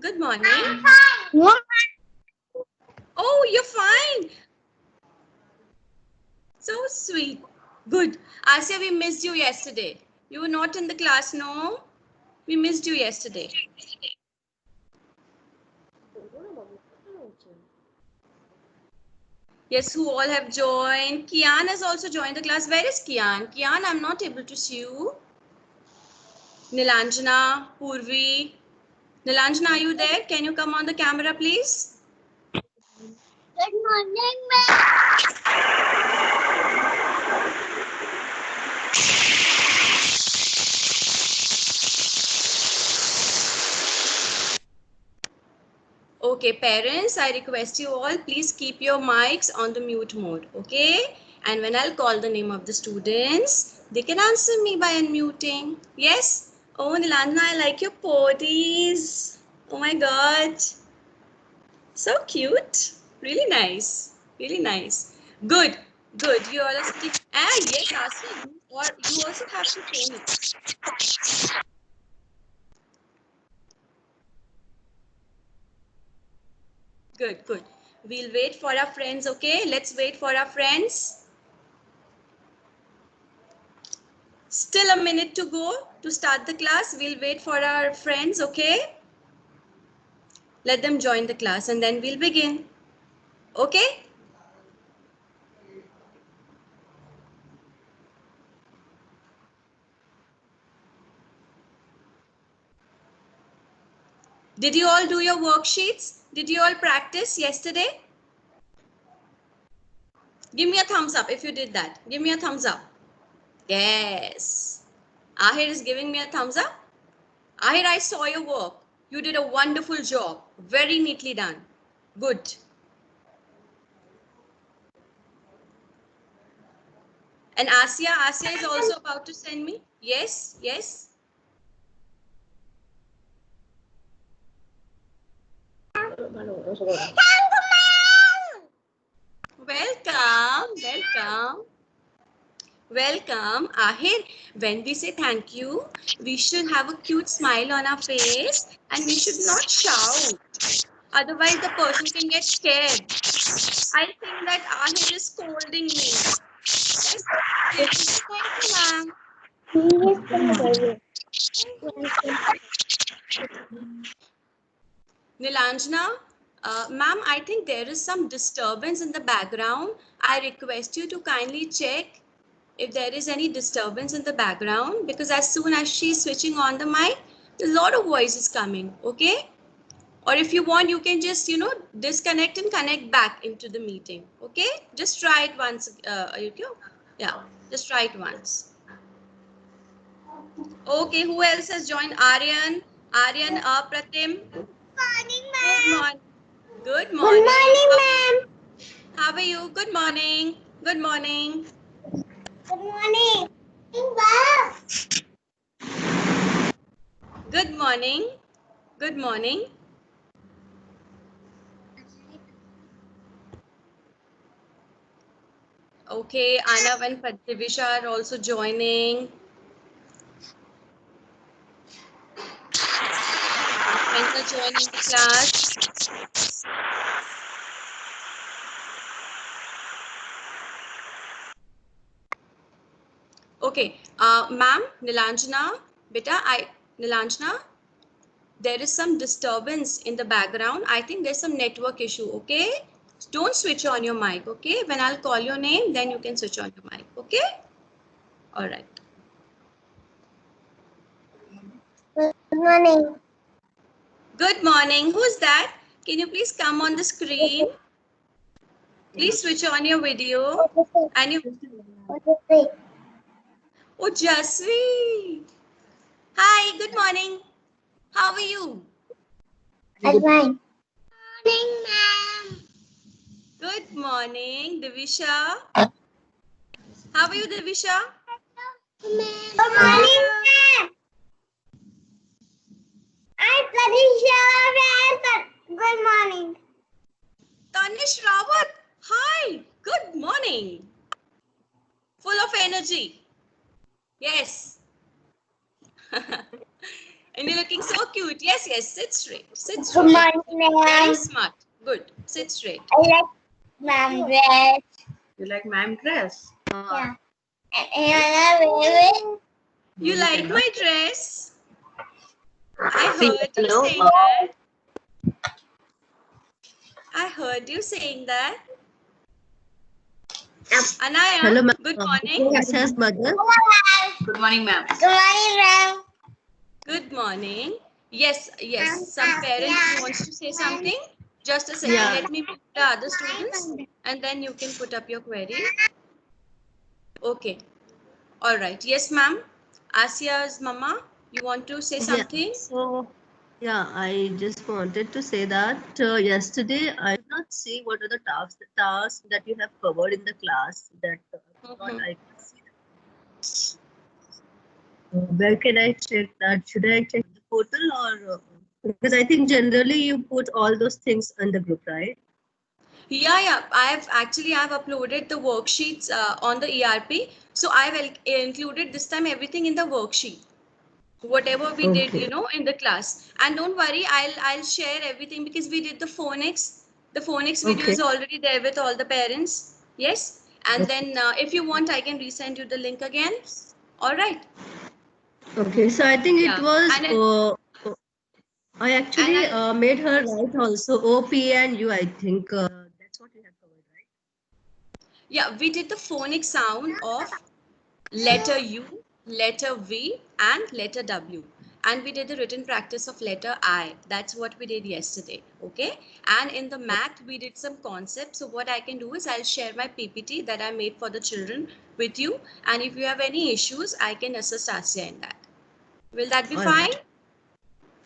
Good morning. What? Oh, you're fine. So sweet. Good. Asya, we missed you yesterday. You were not in the class, no? We missed you yesterday. Yes, who all have joined. Kian has also joined the class. Where is Kian? Kian, I'm not able to see you. Nilanjana, Purvi. Nilanjana, are you there? Can you come on the camera, please? Good morning, ma'am. Okay, parents, I request you all, please keep your mics on the mute mode, okay? And when I'll call the name of the students, they can answer me by unmuting. Yes? Oh, Nilanjana, I like your poses. Oh my God. So cute. Really nice. Really nice. Good. Good. You all are sitting. Ah, yes, Asya, you also have to phone it. Good, good. We'll wait for our friends, okay? Let's wait for our friends. Still a minute to go to start the class. We'll wait for our friends, okay? Let them join the class and then we'll begin. Okay? Did you all do your worksheets? Did you all practice yesterday? Give me a thumbs up if you did that. Give me a thumbs up. Yes. Ahir is giving me a thumbs up. Ahir, I saw your work. You did a wonderful job. Very neatly done. Good. And Asya is also about to send me. Yes, yes. Welcome, welcome. Welcome, Ahir. When we say thank you, we should have a cute smile on our face and we should not shout. Otherwise, the person can get scared. I think that Ahir is scolding me. Yes? Ahir, can say thank you, ma'am. Nilanjana, ma'am, I think there is some disturbance in the background. I request you to kindly check if there is any disturbance in the background because as soon as she's switching on the mic, a lot of voices coming, okay? Or if you want, you can just, disconnect and connect back into the meeting, okay? Just try it once, yeah, just try it once. Okay, who else has joined? Aryan, Pratim. Morning, Good ma'am. morning. Good Good morning. morning, ma'am. How are you? Good morning. Good morning. Good morning. Ma'am. Good morning. Good morning. Okay, Anav and Divisha are also joining. Our friends are joining the class. Okay, ma'am, Nilanjana, there is some disturbance in the background. I think there's some network issue, okay? Don't switch on your mic, okay? When I'll call your name, then you can switch on your mic, okay? All right. Good morning. Good morning. Who's that? Can you please come on the screen? Please switch on your video. And you, oh, Jasvi. Hi, good morning. How are you? Good morning, ma'am. Good morning, Divisha. How are you, Divisha? Good morning, ma'am. I'm Pratisha. Good morning. Tanish Rawat. Hi, good morning. Full of energy. Yes. And And you're looking so cute. Yes, yes. Sit straight. Sit Good straight. morning, Very ma'am. smart. Good. Sit straight. I like ma'am dress. You like ma'am dress? Yeah. And I wear You You like cannot. my dress? I See, heard you hello. saying that. I heard you saying that. Anaya, Hello, ma'am. good morning. Asya's mother. Good morning, ma'am. Good morning, ma'am. Good morning. Yes, yes. Some parent wants to say something. Just a second. Yeah. Let me mute the other students and then you can put up your query. Okay. All right. Yes, ma'am. Asia's mama, you want to say something? So, yeah, I just wanted to say that yesterday I did not see what are the tasks that you have covered in the class. That not Mhm. I can see that. Where can I check that? Should I check the portal or because I think generally you put all those things in the group, right? Yeah. I've uploaded the worksheets on the ERP. So I've included this time everything in the worksheet. Whatever we did, Okay. in the class. And don't worry, I'll share everything because we did the phonics. The phonics video Okay. is already there with all the parents. Yes. And Okay. then if you want, I can resend you the link again. All right. Okay. So I think it Yeah. was. And I actually I made her write also OP and U. I think that's what you have covered, right? yeah, we did the phonic sound of letter U, letter V, and letter W. And we did the written practice of letter I. That's what we did yesterday. Okay. And in the math, we did some concepts. So, what I can do is I'll share my PPT that I made for the children with you. And if you have any issues, I can assist Asya in that. Will that be All fine? right.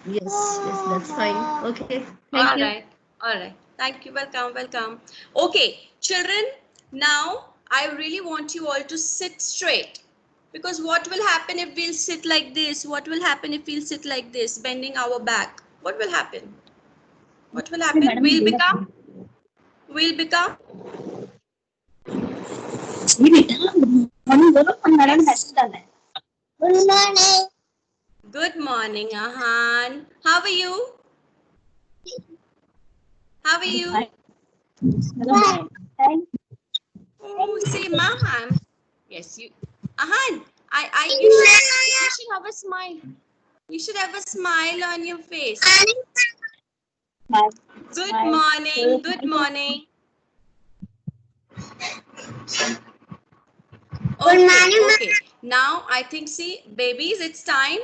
Yes, that's fine. Okay, thank All you. right. All right. Thank you. Welcome. Welcome. Okay, children, now I really want you all to sit straight. Because what will happen if we'll sit like this? What will happen if we'll sit like this, bending our back? What will happen? What will happen? We'll become. Good morning. Good morning, Ahan. How are you? How are you? Bye. Oh, see, Mahan. Yes, you. Ahan, you should have a smile. You should have a smile on your face. Good morning. Good morning. Good Okay, morning, okay. Now I think, see, babies, it's time.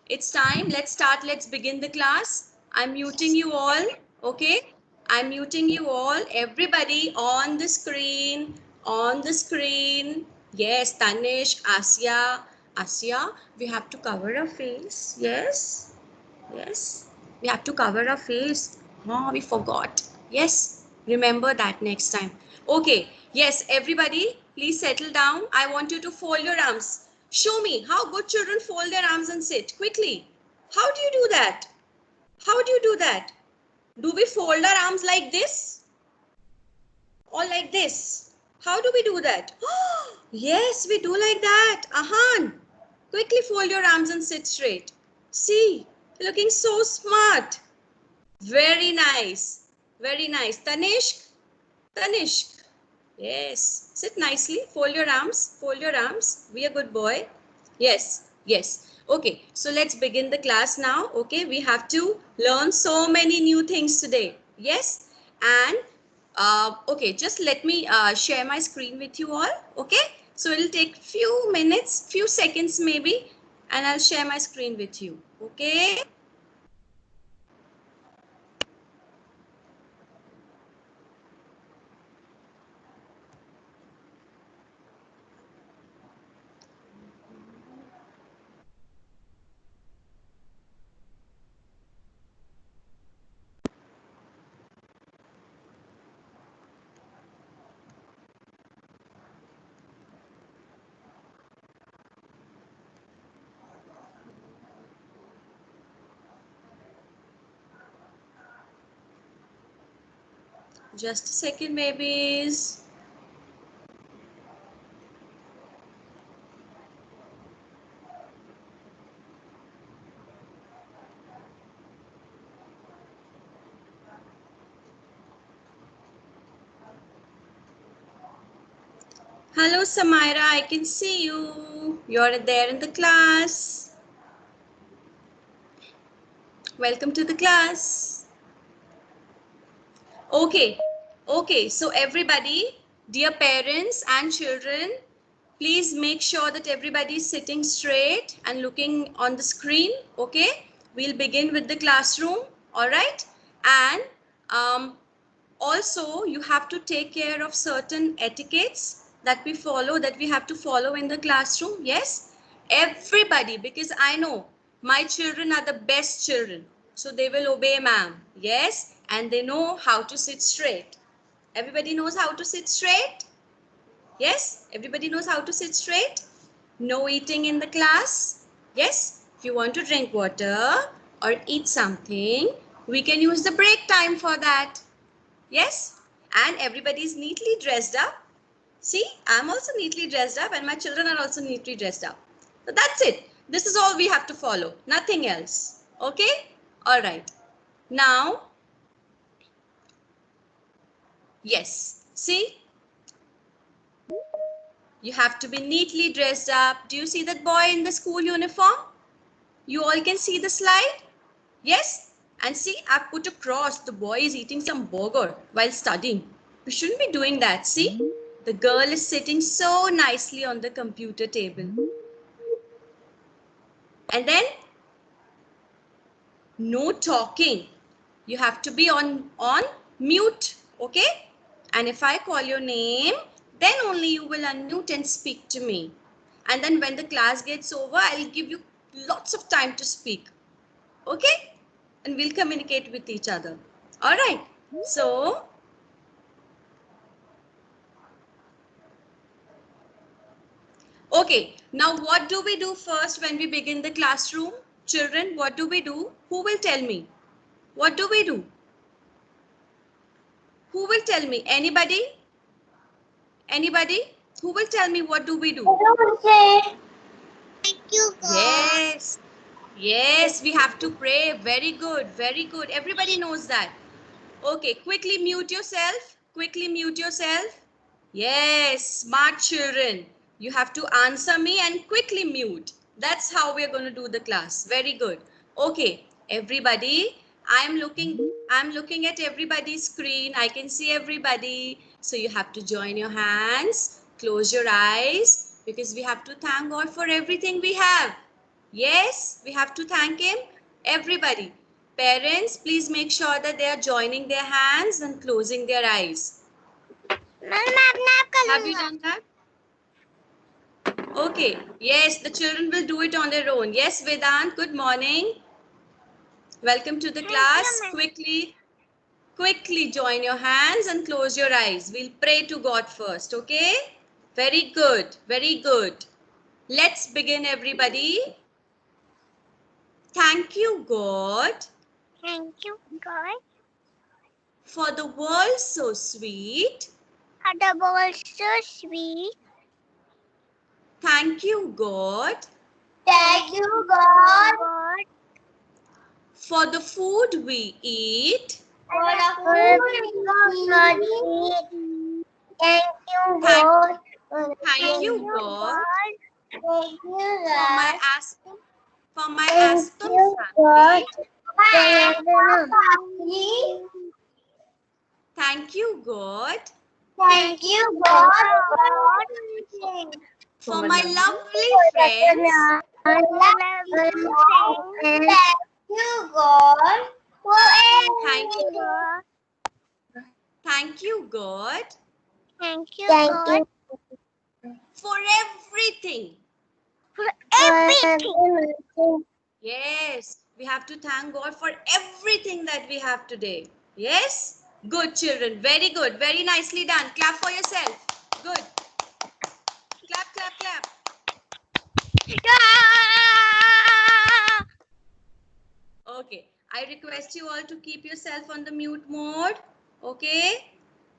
It's time. Let's start. Let's begin the class. I'm muting you all. Okay. I'm muting you all. Everybody on the screen. On the screen. Yes, Tanish, Asya. Asya, we have to cover our face. Yes. Yes. We have to cover our face. Oh, we forgot. Yes. Remember that next time. Okay. Yes, everybody, please settle down. I want you to fold your arms. Show me how good children fold their arms and sit quickly. How do you do that? How do you do that? Do we fold our arms like this or like this? How do we do that? Yes, we do like that. Ahan, quickly fold your arms and sit straight. See, you're looking so smart. Very nice. Very nice. Tanishk, Tanishk. Yes. Sit nicely. Fold your arms. Fold your arms. Be a good boy. Yes. Yes. Okay. So let's begin the class now. Okay. We have to learn so many new things today. Yes. And okay, just let me share my screen with you all. Okay. So it'll take few minutes, few seconds maybe, and I'll share my screen with you. Okay. Just a second, babies. Hello, Samaira. I can see you. You're there in the class. Welcome to the class. Okay. Okay. So everybody, dear parents and children, please make sure that everybody is sitting straight and looking on the screen. Okay. We'll begin with the classroom. All right. And also you have to take care of certain etiquettes that we have to follow in the classroom. Yes, everybody, because I know my children are the best children, so they will obey ma'am. Yes, and they know how to sit straight. Everybody knows how to sit straight. Yes, everybody knows how to sit straight. No eating in the class. Yes, if you want to drink water or eat something, we can use the break time for that. Yes, and everybody is neatly dressed up. See, I'm also neatly dressed up and my children are also neatly dressed up. So that's it. This is all we have to follow. Nothing else. Okay? All right. Now, yes. See, you have to be neatly dressed up. Do you see that boy in the school uniform? You all can see the slide? Yes? And see, I've put a cross. The boy is eating some burger while studying. We shouldn't be doing that. See? The girl is sitting so nicely on the computer table. And then, no talking. You have to be on mute. Okay? And if I call your name, then only you will unmute and speak to me. And then when the class gets over, I'll give you lots of time to speak. Okay? And we'll communicate with each other. All right. So, okay. Now, what do we do first when we begin the classroom? Children, what do we do? Who will tell me? What do we do? Who will tell me? Anybody? Anybody? Who will tell me what do we do? Thank you, God. Yes. Yes, we have to pray. Very good. Very good. Everybody knows that. Okay, quickly mute yourself. Quickly mute yourself. Yes, smart children. You have to answer me and quickly mute. That's how we're going to do the class. Very good. Okay, everybody, I'm looking at everybody's screen. I can see everybody. So you have to join your hands, close your eyes, because we have to thank God for everything we have. Yes, we have to thank Him. Everybody. Parents, please make sure that they are joining their hands and closing their eyes. Have you done that? Okay. Yes, the children will do it on their own. Yes, Vedant, good morning. Welcome to the class. Quickly join your hands and close your eyes. We'll pray to God first, okay? Very good. Very good. Let's begin, everybody. Thank you, God, Thank you, God. for the world so sweet. The world so sweet. Thank you, God, Thank you, God. for the food we eat. For the food we eat. Thank you, God. Thank you, God, Thank you, for my God. Aspen family. Thank you, God, Thank you, God. for my lovely friends. Thank you, God. Thank you, God, Thank you, God. for everything. Everything. Yes, we have to thank God for everything that we have today. Yes? Good, children. Very good. Very nicely done. Clap for yourself. Good. Clap, clap, clap. Okay. I request you all to keep yourself on the mute mode. Okay?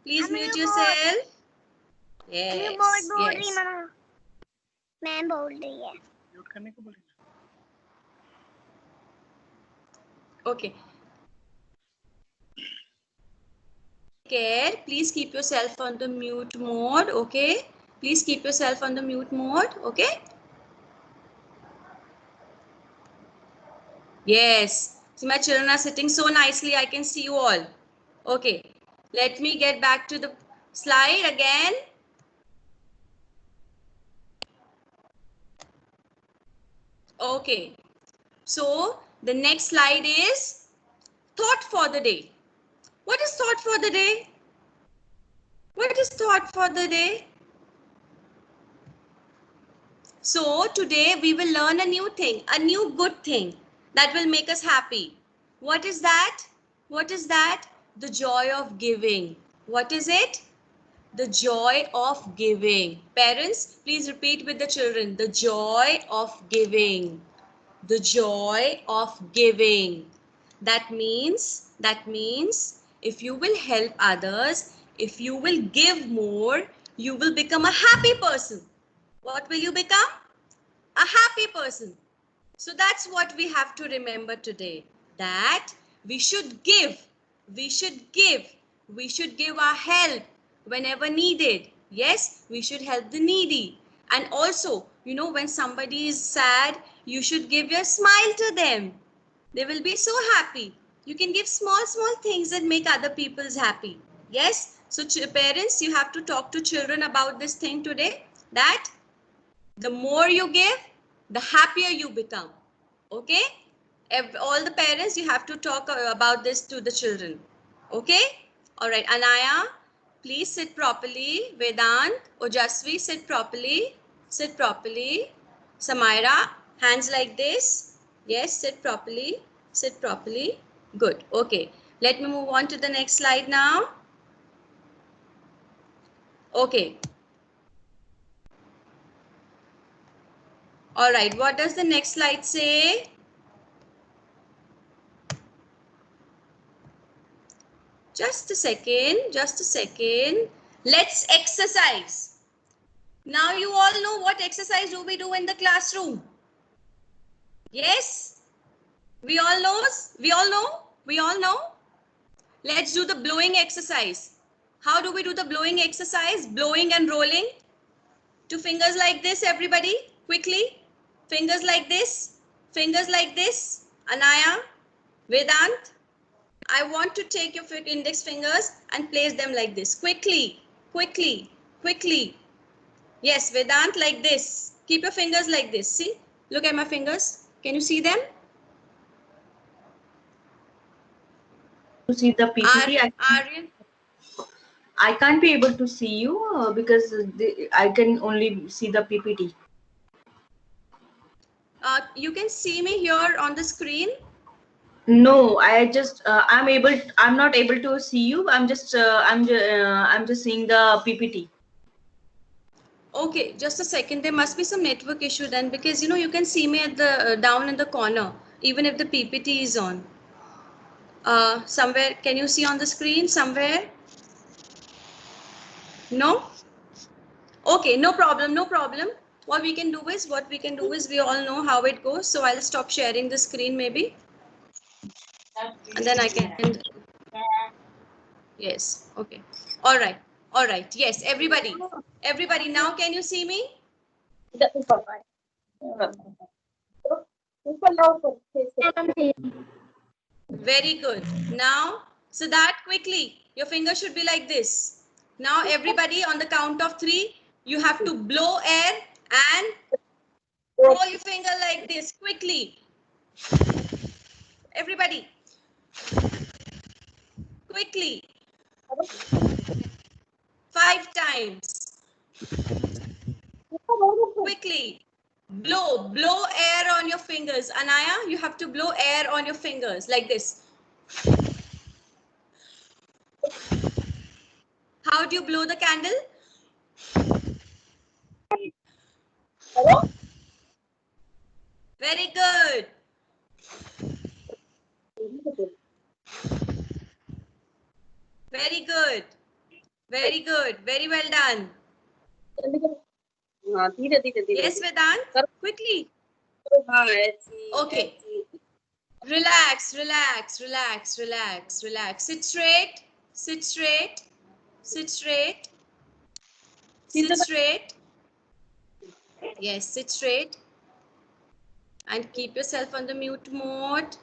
Please mute yourself. Yes. Yes. मैं बोल रही है Okay. Care. Please keep yourself on the mute mode. Okay? Please keep yourself on the mute mode. Okay. Yes. See, my children are sitting so nicely. I can see you all. Okay. Let me get back to the slide again. Okay. So the next slide is thought for the day. What is thought for the day? What is thought for the day? So today we will learn a new thing, a new good thing that will make us happy. What is that? What is that? The joy of giving. What is it? The joy of giving. Parents, please repeat with the children. The joy of giving. The joy of giving. That means if you will help others, if you will give more, you will become a happy person. What will you become? A happy person. So that's what we have to remember today, that we should give. We should give. We should give our help whenever needed. Yes, we should help the needy. And also, you know, when somebody is sad, you should give your smile to them. They will be so happy. You can give small things that make other people's happy. Yes. So parents, you have to talk to children about this thing today, that the more you give, the happier you become. Okay? All the parents, you have to talk about this to the children. Okay? All right. Anaya, please sit properly. Vedant, Ojasvi, sit properly. Sit properly. Samaira, hands like this. Yes, sit properly. Sit properly. Good. Okay. Let me move on to the next slide now. Okay. All right. What does the next slide say? Just a second, just a second. Let's exercise. Now you all know what exercise do we do in the classroom? Yes? We all know? We all know? We all know? Let's do the blowing exercise. How do we do the blowing exercise? Blowing and rolling. Two fingers like this, everybody. Quickly. Fingers like this. Fingers like this. Anaya, Vedant. I want to take your index fingers and place them like this. Quickly, quickly, quickly. Yes, Vedant, like this. Keep your fingers like this. See, look at my fingers. Can you see them? To see the PPT, Aryan? I can't be able to see you because I can only see the PPT. You can see me here on the screen. No, I'm not able to see you. I'm just seeing the PPT. Okay, just a second. There must be some network issue then, because you know you can see me at the down in the corner, even if the PPT is on. Somewhere, can you see on the screen somewhere? No? Okay, no problem, no problem. What we can do is we all know how it goes. So I'll stop sharing the screen maybe. And then I can. Yes, okay. All right, all right. Yes, everybody. Everybody, now can you see me? Very good. Now, so that quickly, your finger should be like this. Now, everybody, on the count of 3, you have to blow air and roll your finger like this quickly. Everybody, quickly. 5 times. Quickly. Blow air on your fingers. Anaya, you have to blow air on your fingers like this. How do you blow the candle? Very good. Very good. Very good. Very well done. Yes, Vedant. Quickly. Okay. Relax, relax, relax, relax, relax. Sit straight. Sit straight. Sit straight. Sit straight. Yes, sit straight. And keep yourself on the mute mode.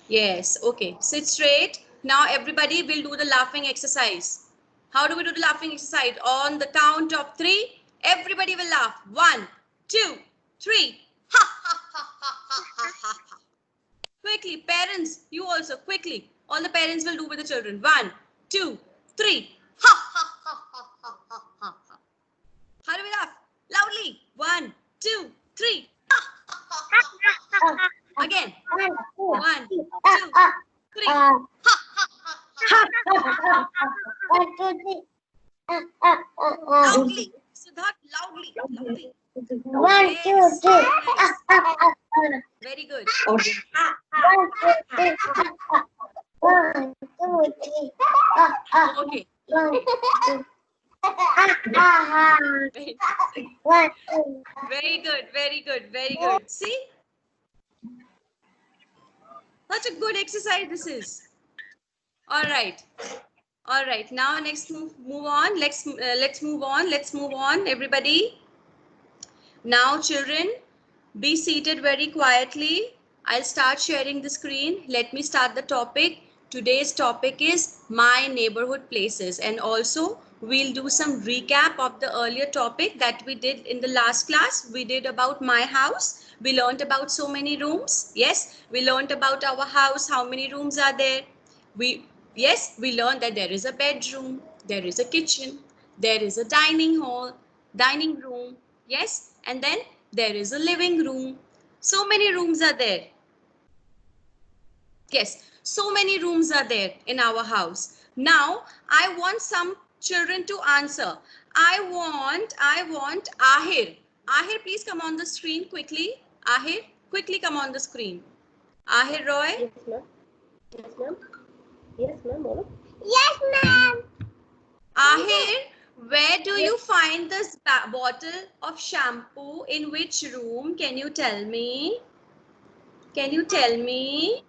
Yes, okay. Sit straight. Now everybody will do the laughing exercise. How do we do the laughing exercise? On the count of 3, everybody will laugh. 1, 2, 3. Ha ha ha ha ha ha ha. Quickly, parents, you also, quickly. All the parents will do with the children. 1, 2, 3. Ha ha ha ha ha ha ha. How do we laugh? Loudly. 1, 2, 3. Ha ha ha ha ha ha. Again. 1, 2, 3. Ha ha ha ha. Loudly. Siddharth, loudly. Loudly. 1, 2, 3. Very good. 1, 2, 3. 1, 2, 3. Okay. Very good. Very good. Very good. See? Such a good exercise this is. All right. All right. Now next move on. Let's move on. Let's move on, everybody. Now, children, be seated very quietly. I'll start sharing the screen. Let me start the topic. Today's topic is my neighborhood places, and also we'll do some recap of the earlier topic that we did in the last class. We did about my house. We learned about so many rooms. Yes, we learned about our house, how many rooms are there. We learned that there is a bedroom, there is a kitchen, there is a dining room. Yes, and then there is a living room. So many rooms are there. Yes, so many rooms are there in our house. Now, I want some children to answer. I want Ahir. Ahir, please come on the screen quickly. Ahir, quickly come on the screen. Ahir Roy. Yes, ma'am. Yes, ma'am. Yes, ma'am. Ahir, where do you find this bottle of shampoo? In which room? Can you tell me? Can you tell me?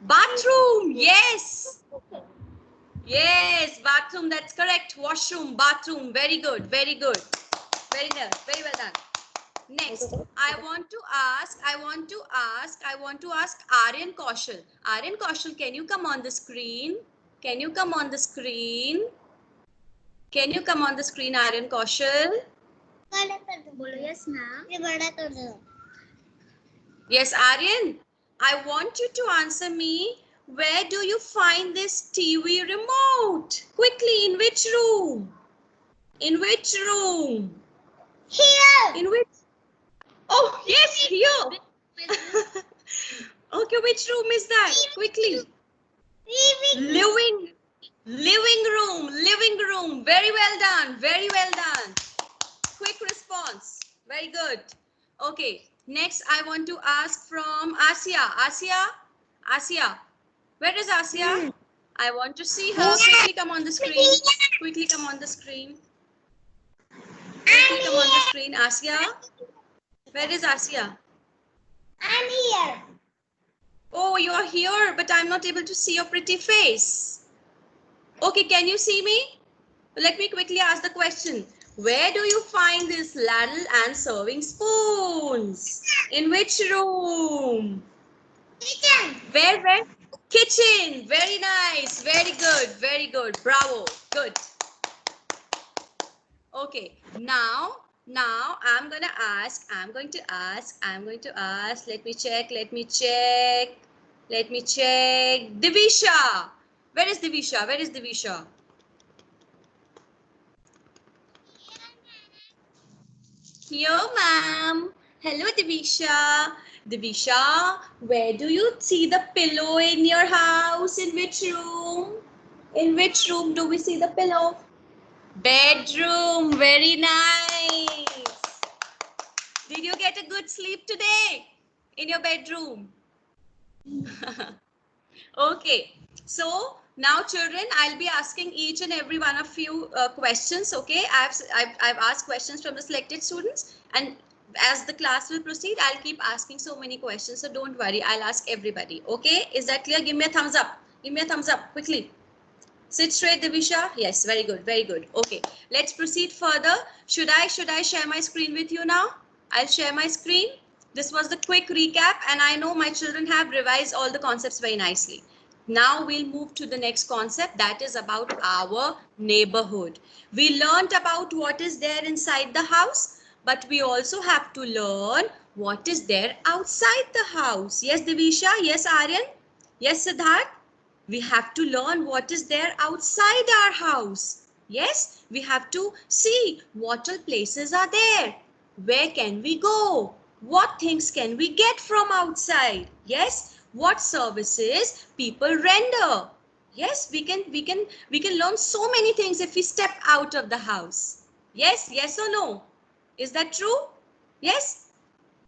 Bathroom. Yes. Yes, bathroom. That's correct. Washroom, bathroom. Very good. Very good. Very well done. Next, I want to ask Aryan Kaushal. Aryan Kaushal, can you come on the screen? Can you come on the screen? Can you come on the screen, Aryan Kaushal? Yes, ma'am. Yes, Aryan, I want you to answer me. Where do you find this TV remote? Quickly, in which room? In which room? Here. In which? Oh, yes, here. Okay, which room is that? Quickly. Living room. Very well done. Very well done. Quick response. Very good. Okay. Next, I want to ask from Asia. Asia. Where is Asia? I want to see her. Quickly come on the screen. Quickly come on the screen. Quickly come on the screen. Asia. Where is Asia? I'm here. Oh, you are here, but I'm not able to see your pretty face. Okay, can you see me? Let me quickly ask the question. Where do you find this ladle and serving spoons? In which room? Kitchen. Where? Kitchen. Very nice. Very good. Very good. Bravo. Good. Okay. Now I'm going to ask. Let me check. Divisha. Where is Divisha? Here, ma'am. Hello, Divisha. Divisha, where do you see the pillow in your house? In which room? In which room do we see the pillow? Bedroom. Very nice. Did you get a good sleep today in your bedroom? Okay. So now, children, I'll be asking each and every one of you questions. Okay, I've asked questions from the selected students, and as the class will proceed, I'll keep asking so many questions. So don't worry, I'll ask everybody. Okay, is that clear? Give me a thumbs up. Give me a thumbs up quickly. Sit straight, Divisha. Yes, very good, very good. Okay, let's proceed further. Should I share my screen with you now? I'll share my screen. This was the quick recap, and I know my children have revised all the concepts very nicely. Now we'll move to the next concept, that is about our neighborhood. We learned about what is there inside the house, but we also have to learn what is there outside the house. Yes, Divisha? Yes, Aryan? Yes, Siddharth? We have to learn what is there outside our house. Yes, we have to see what all places are there. Where can we go? What things can we get from outside? Yes, what services people render. Yes, we can learn so many things if we step out of the house. Yes, yes or no? Is that true? Yes.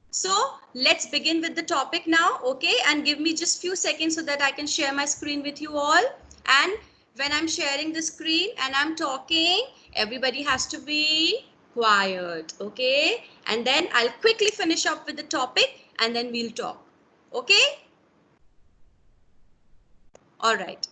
So let's begin with the topic now, okay? And give me just few seconds so that I can share my screen with you all. And when I'm sharing the screen and I'm talking, everybody has to be quiet, okay? And then I'll quickly finish up with the topic and then we'll talk, okay? All right.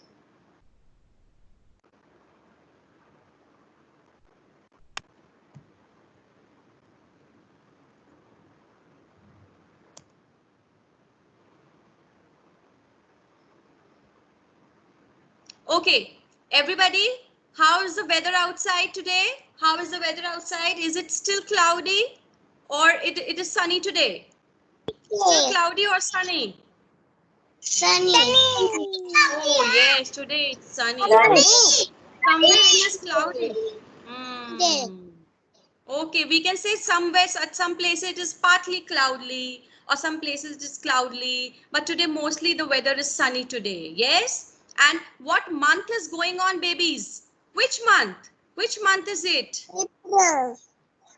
Okay, everybody, how is the weather outside today? How is the weather outside? Is it still cloudy or it is sunny today? Still cloudy or sunny? Sunny. Oh, yes, today it's sunny. Oh, somewhere it is cloudy. Okay, we can say somewhere, at some places it is partly cloudy or some places it is cloudy. But today mostly the weather is sunny today. Yes? And what month is going on, babies? Which month? Which month is it? April.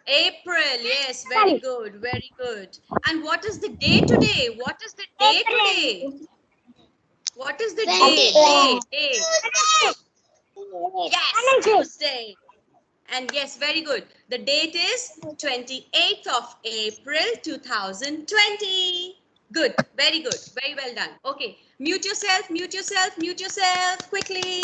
April. Yes, very good, very good. And what is the day today? What is the day today? What is the day? Day. Yes, Tuesday. And yes, very good. The date is 28th of April 2020. Good, very good, very well done. Okay, mute yourself, mute yourself, mute yourself quickly.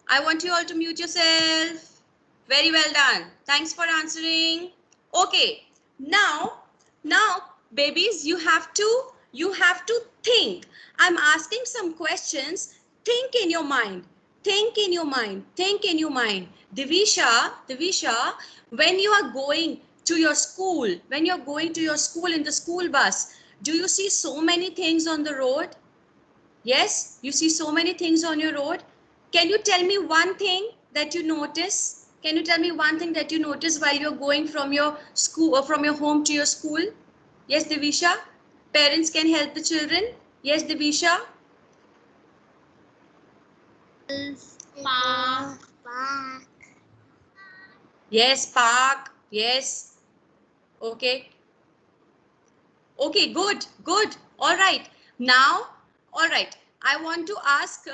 I want you all to mute yourself. Very well done. Thanks for answering. Okay, now babies, you have to think. I'm asking some questions. Think in your mind. Think in your mind. Think in your mind. Divisha, when you are going to your school, when you're going to your school in the school bus, do you see so many things on the road? Yes, you see so many things on your road. Can you tell me one thing that you notice? Can you tell me one thing that you notice while you're going from your school or from your home to your school? Yes, Divisha? Parents can help the children. Yes, Divisha? Park. Yes, park. Yes. Okay. Okay, good, good. All right. Now, all right. I want to ask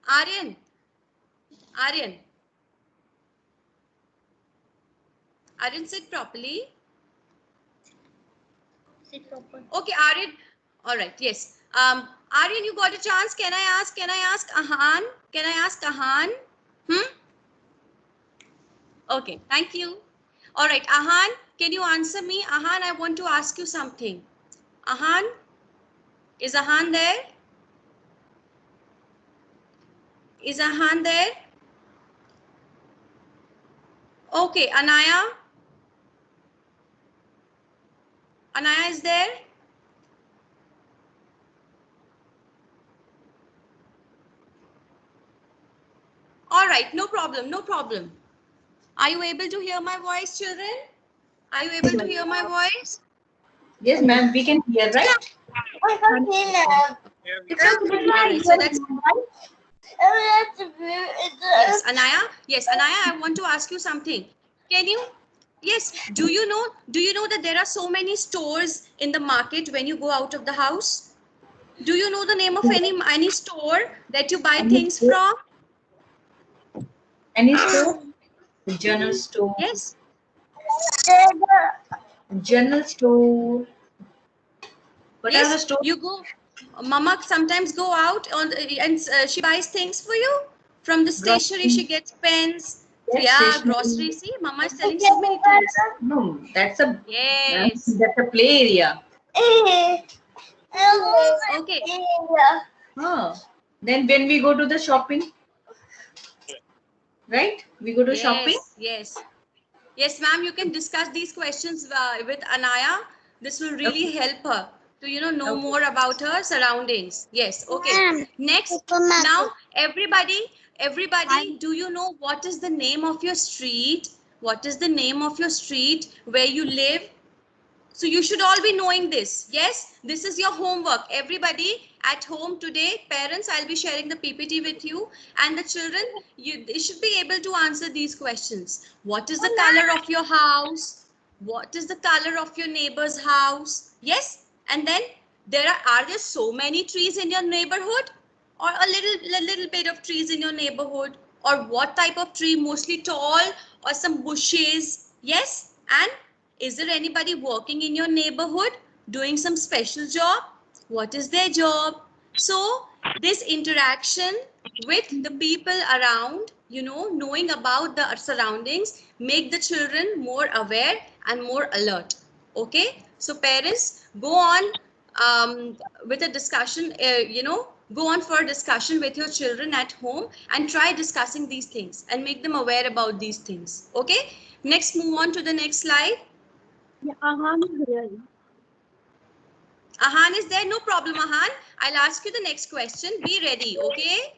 Aryan. Aryan, sit properly. Sit proper. Okay, Aryan. All right. Yes. Aryan, you got a chance. Can I ask Ahan? Can I ask Ahan? Okay. Thank you. All right. Ahan, can you answer me? Ahan, I want to ask you something. Ahan, is Ahan there? Is Ahan there? Okay. Anaya? Anaya is there? All right. No problem. No problem. Are you able to hear my voice, children? Are you able to hear my voice? Yes, ma'am, we can hear, right? I can't hear. Alright, so that's yes, Anaya. Yes, Anaya, I want to ask you something. Can you? Yes. Do you know that there are so many stores in the market when you go out of the house? Do you know the name of any store that you buy things from? Any store? General store. Yes. General store. What are the Yes. stores? You go. Mama sometimes go out and she buys things for you. From the stationery, she gets pens. Yes, Yeah, stationery. grocery. See, Mama is telling so many things. No, that's a Yes. that's a play area. Okay. Oh. Then when we go to the shopping, right? We go to shopping. Yes. Yes, ma'am. You can discuss these questions with Anaya. This will really help her to know Okay. more about her surroundings. Yes. Okay. Ma'am, Next. supermarket. Now, everybody, do you know what is the name of your street? What is the name of your street where you live? So you should all be knowing this. Yes, this is your homework. Everybody at home today, parents, I'll be sharing the PPT with you, and the children, they should be able to answer these questions. What is the color of your house? What is the color of your neighbor's house? Yes, and then are there so many trees in your neighborhood, or a little bit of trees in your neighborhood, or what type of tree? Mostly tall or some bushes? Yes, and is there anybody working in your neighborhood doing some special job? What is their job? So this interaction with the people around, knowing about the surroundings, make the children more aware and more alert. Okay, so parents, go on with a discussion, go on for a discussion with your children at home and try discussing these things and make them aware about these things. Okay, next, move on to the next slide. Ahan is there? No problem, Ahan. I'll ask you the next question. Be ready, okay?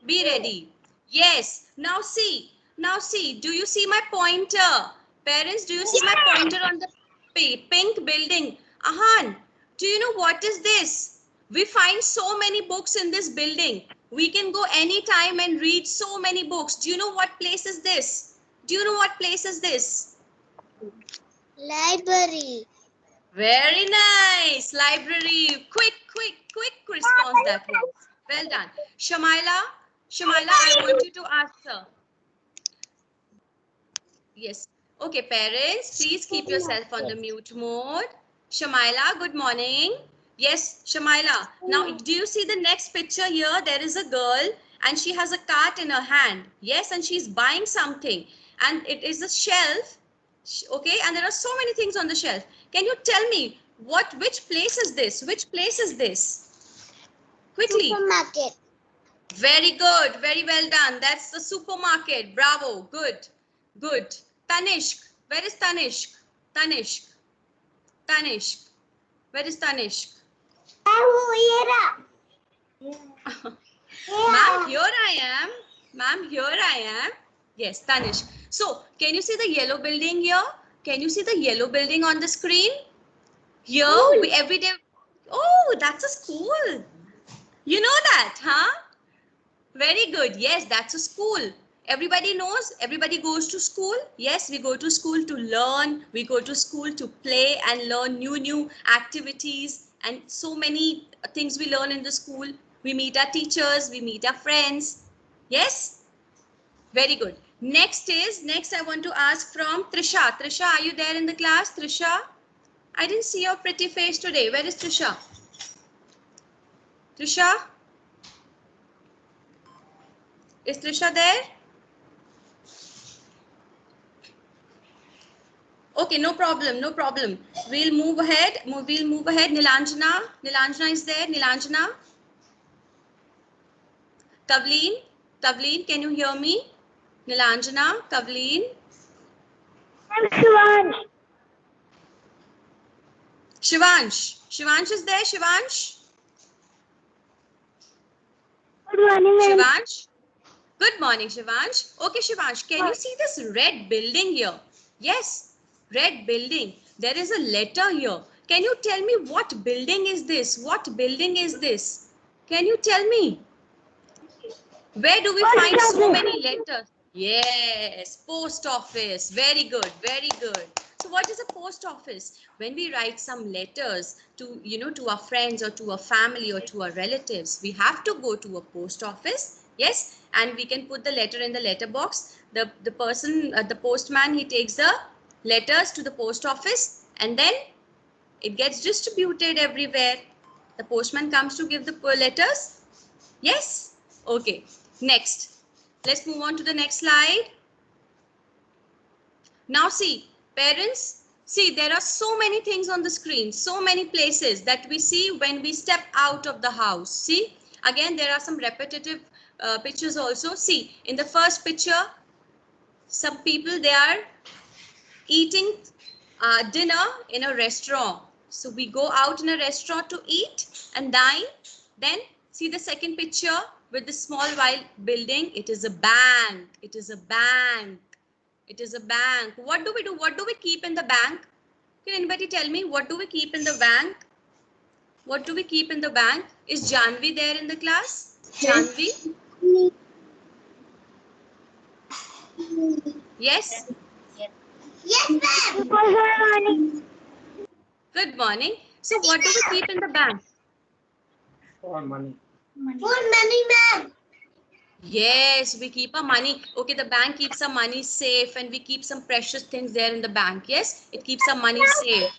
Be ready. Yes. Now see. Do you see my pointer? Parents, do you see my pointer on the pink building? Ahan, do you know what is this? We find so many books in this building. We can go anytime and read so many books. Do you know what place is this? Do you know what place is this? Library. Very nice. Library. Quick response that was. Well done. Shamaila, I want you to answer. Yes. Okay, parents, please keep yourself on the mute mode. Shamaila, good morning. Yes, Shamaila. Now, do you see the next picture here? There is a girl and she has a cart in her hand. Yes, and she's buying something. And it is a shelf. Okay, and there are so many things on the shelf. Can you tell me which place is this? Which place is this? Quickly. Supermarket. Very good. Very well done. That's the supermarket. Bravo. Good. Tanishq. Where is Tanishq? Tanishq. Where is Tanishq? Ma'am, here I am. Yes, Tanishq. So, can you see the yellow building here? Can you see the yellow building on the screen? Here, every day. Oh, that's a school. You know that, huh? Very good. Yes, that's a school. Everybody knows, everybody goes to school. Yes, we go to school to learn. We go to school to play and learn new activities, and so many things we learn in the school. We meet our teachers, we meet our friends. Yes, very good. Next I want to ask from Trisha. Trisha, are you there in the class? Trisha, I didn't see your pretty face today. Where is Trisha? Trisha? Is Trisha there? Okay, no problem. We'll move ahead. Nilanjana is there. Nilanjana. Kavleen, can you hear me? Nilanjana, Kavleen. Shivansh is there. Shivansh. Good morning, ma'am. Shivansh. Good morning, Shivansh. Okay, Shivansh, can you see this red building here? Yes, red building. There is a letter here. Can you tell me what building is this? What building is this? Can you tell me? Where do we find so many letters? Yes, post office. Very good. So what is a post office? When we write some letters to, to our friends or to our family or to our relatives, we have to go to a post office. Yes, and we can put the letter in the letter box. The person, the postman, he takes the letters to the post office and then it gets distributed everywhere. The postman comes to give the letters. Yes. Okay. Next. Let's move on to the next slide. Now see, parents, see there are so many things on the screen, so many places that we see when we step out of the house. See, again there are some repetitive pictures also. See, in the first picture, some people, they are eating dinner in a restaurant. So we go out in a restaurant to eat and dine. Then see the second picture with the small white building. It is a bank. It is a bank. It is a bank. What do we do? What do we keep in the bank? Can anybody tell me what do we keep in the bank? What do we keep in the bank? Is Janvi there in the class? Janvi? Yes? Yes, ma'am. Good morning. Good morning. So what do we keep in the bank? Good morning, ma'am. Yes, we keep our money. Okay, the bank keeps our money safe and we keep some precious things there in the bank. Yes, it keeps our money safe.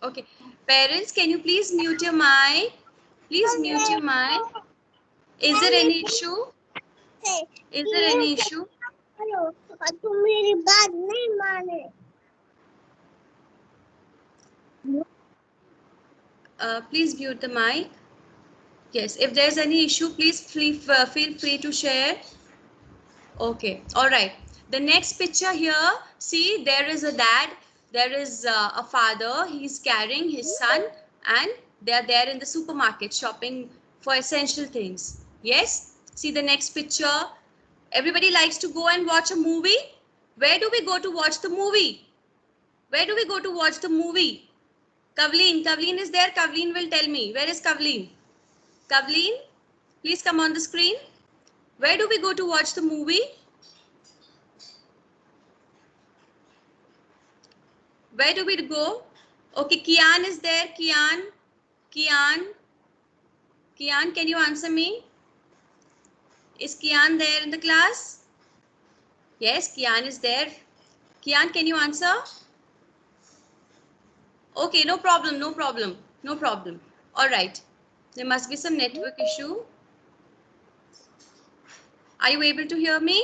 Okay, parents, can you please mute your mic? Please mute your mic. Is there any issue? Is there any issue? तुम मेरी बात नहीं माने. Please mute the mic. Yes, if there's any issue, please feel free to share. Okay, all right. The next picture here, see, there is a dad, there is a father, he's carrying his son, and they are there in the supermarket shopping for essential things. Yes, see the next picture. Everybody likes to go and watch a movie. Where do we go to watch the movie? Where do we go to watch the movie? Kavleen, Kavleen is there. Kavleen will tell me. Where is Kavleen? Kavleen, please come on the screen. Where do we go to watch the movie? Where do we go? Okay, Kian is there. Kian, Kian, Kian, can you answer me? Is Kian there in the class? Yes, Kian is there. Kian, can you answer? Okay, no problem, no problem, no problem. All right. There must be some network issue. Are you able to hear me?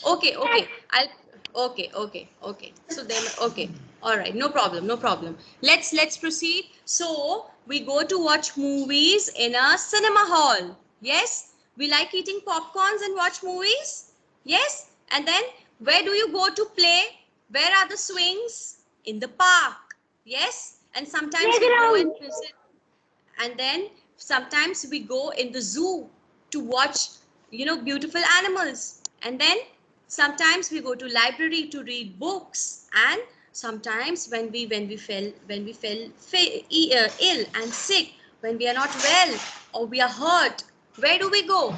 Okay, okay. Okay. So then, okay. All right, no problem, no problem. Let's proceed. So we go to watch movies in a cinema hall. Yes, we like eating popcorns and watch movies. Yes, and then where do you go to play? Where are the swings? In the park. Yes, and sometimes we go and visit. And then sometimes we go in the zoo to watch, beautiful animals. And then sometimes we go to library to read books. And sometimes when we fell ill and sick, when we are not well or we are hurt, where do we go?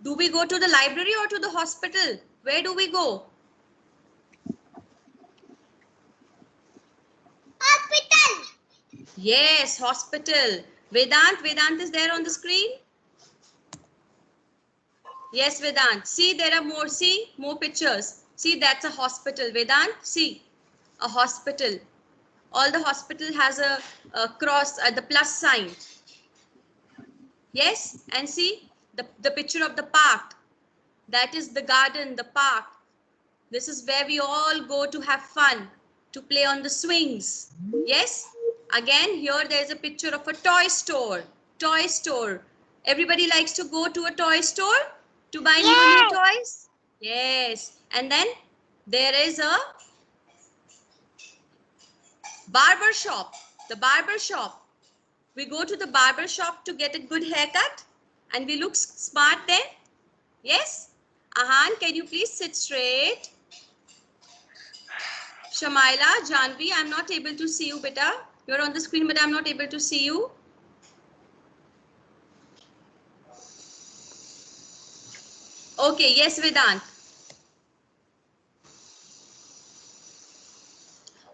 Do we go to the library or to the hospital? Where do we go? Hospital. Yes, hospital. Vedant is there on the screen? Yes, Vedant. See, there are more. See, more pictures. See, that's a hospital. Vedant, see, a hospital. All the hospital has a cross, the plus sign. Yes, and see the picture of the park. That is the garden, the park. This is where we all go to have fun, to play on the swings. Yes, again, here there is a picture of a toy store. Toy store. Everybody likes to go to a toy store to buy new toys. Yes, and then there is a barber shop. The barber shop. We go to the barber shop to get a good haircut and we look smart there. Yes? Ahan, can you please sit straight? Shamaila, Janvi, I'm not able to see you, beta. You're on the screen, but I'm not able to see you. Okay, yes, Vedant.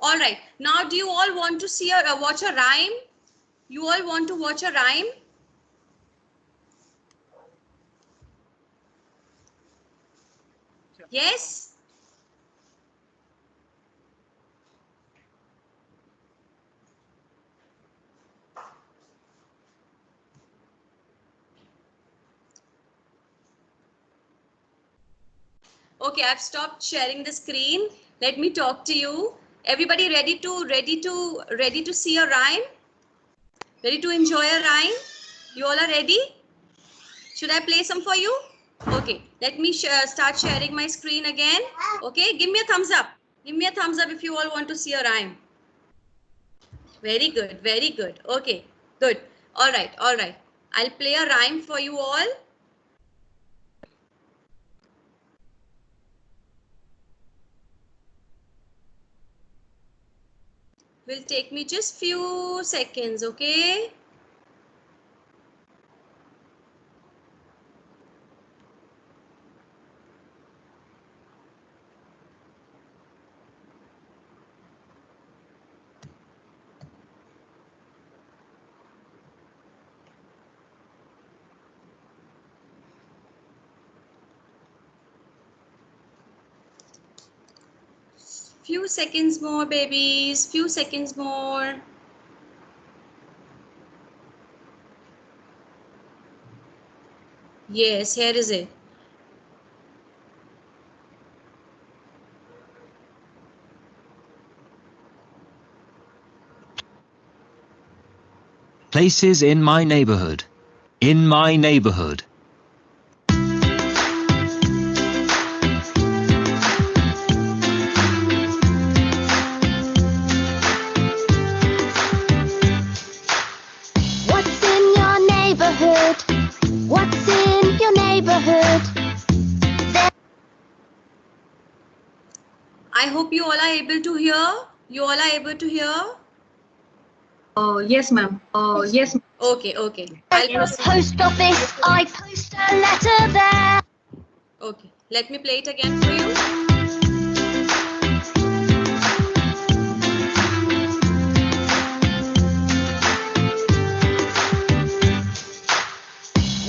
All right. Now, do you all want to see watch a rhyme? You all want to watch a rhyme? Yes? Okay, I've stopped sharing the screen. Let me talk to you. Everybody ready to see a rhyme? Ready to enjoy a rhyme? You all are ready? Should I play some for you? Okay, let me start sharing my screen again. Okay, give me a thumbs up. Give me a thumbs up if you all want to see a rhyme. Very good, very good. Okay, good. All right, all right. I'll play a rhyme for you all. Will take me just few seconds, okay? Few seconds more, babies. Few seconds more. Yes, here is it. Places in my neighborhood. In my neighborhood. What's in your neighborhood? What's in your neighborhood? I hope you all are able to hear. You all are able to hear. Oh, yes, ma'am. Oh, yes. Okay, okay. I'll There's a proceed. post office. I post a letter there. Okay, let me play it again for you.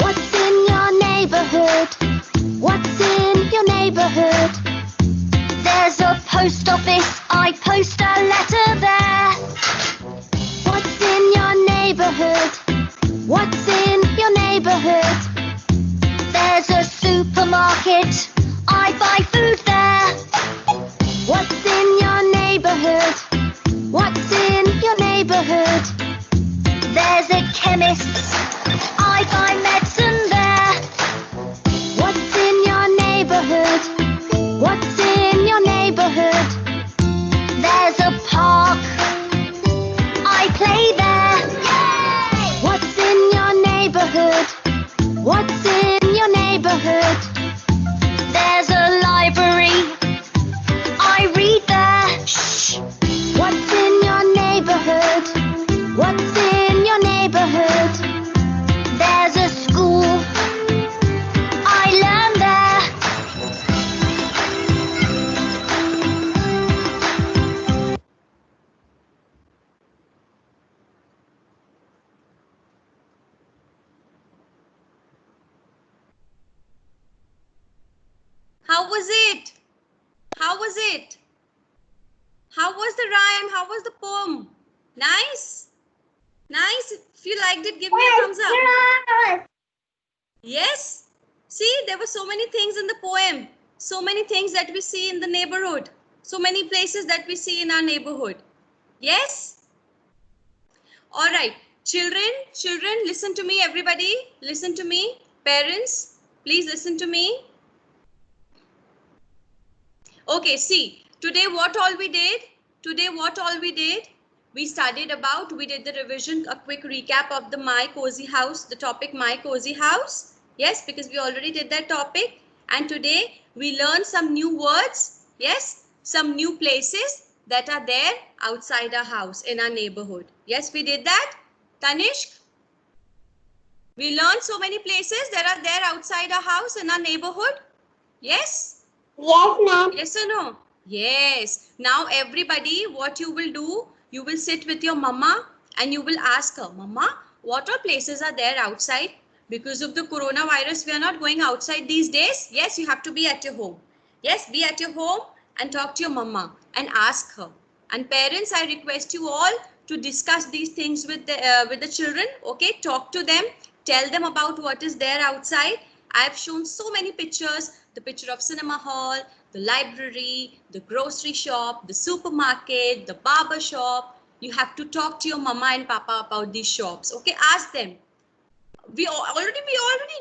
What's in your neighborhood? What's in your neighborhood? There's a post office. I post a letter there. What's in your neighborhood? What's in your neighborhood? There's a supermarket. I buy food there. What's in your neighborhood? What's in your neighborhood? There's a chemist. I buy medicine there. What's in your neighborhood? What's in your neighborhood? There's a park. I play there. What's in your neighborhood? What's in your neighborhood? There's a library. I read there. Shh. What's in your neighborhood? What's in your neighborhood? There's a school. I learn there. How was it? How was it? How was the rhyme? How was the poem? Nice? Nice? If you liked it, give me a thumbs up. Yes? See, there were so many things in the poem. So many things that we see in the neighborhood. So many places that we see in our neighborhood. Yes? All right. Children, listen to me, everybody. Listen to me. Parents, please listen to me. Okay, see, today what all we did? We studied about, we did the revision, a quick recap of the My Cozy House, the topic My Cozy House. Yes, because we already did that topic. And today we learned some new words. Yes, some new places that are there outside our house, in our neighborhood. Yes, we did that. Tanishq, we learned so many places that are there outside our house, in our neighborhood. Yes. Yes, ma'am. Yes or no? Yes. Now everybody, what you will do, you will sit with your mama and you will ask her, Mama, what all places are there outside? Because of the coronavirus, we are not going outside these days. Yes, you have to be at your home. Yes, be at your home and talk to your mama and ask her. And parents, I request you all to discuss these things with the children. Okay, talk to them. Tell them about what is there outside. I have shown so many pictures, the picture of cinema hall, the library, the grocery shop, the supermarket, the barber shop. You have to talk to your mama and papa about these shops. Okay, ask them. We already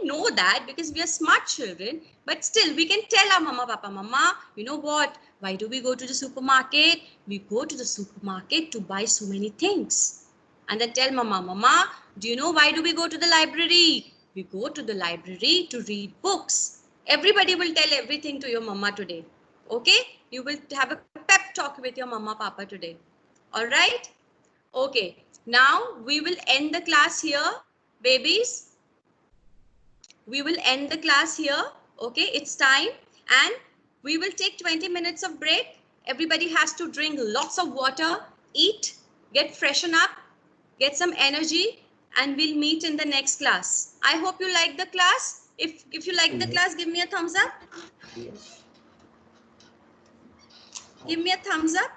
know that because we are smart children, but still we can tell our mama, papa, mama, you know what? Why do we go to the supermarket? We go to the supermarket to buy so many things. And then tell mama, mama, do you know why do we go to the library? We go to the library to read books. Everybody will tell everything to your mama today. Okay? You will have a pep talk with your mama, papa today. All right? Okay. Now we will end the class here. Babies, we will end the class here. Okay, it's time and we will take 20 minutes of break. Everybody has to drink lots of water, eat, get freshen up, get some energy, and we'll meet in the next class. I hope you like the class. If you like the class, give me a thumbs up. Give me a thumbs up.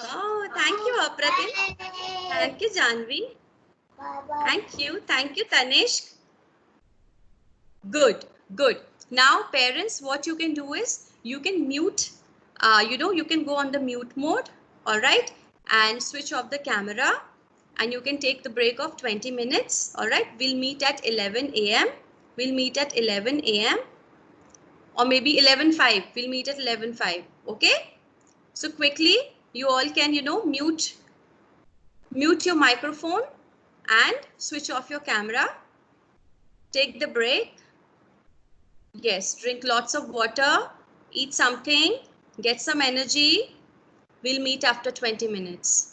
Oh, thank you, Apratim. Thank you, Janvi. Thank you, Tanishq. Good, good. Now, parents, what you can do is you can mute, you can go on the mute mode, all right, and switch off the camera, and you can take the break of 20 minutes, all right. We'll meet at 11 a.m. We'll meet at 11 a.m. or maybe 11:05. We'll meet at 11:05, okay? So quickly, you all can, mute your microphone and switch off your camera. Take the break. Yes, drink lots of water, eat something, get some energy. We'll meet after 20 minutes.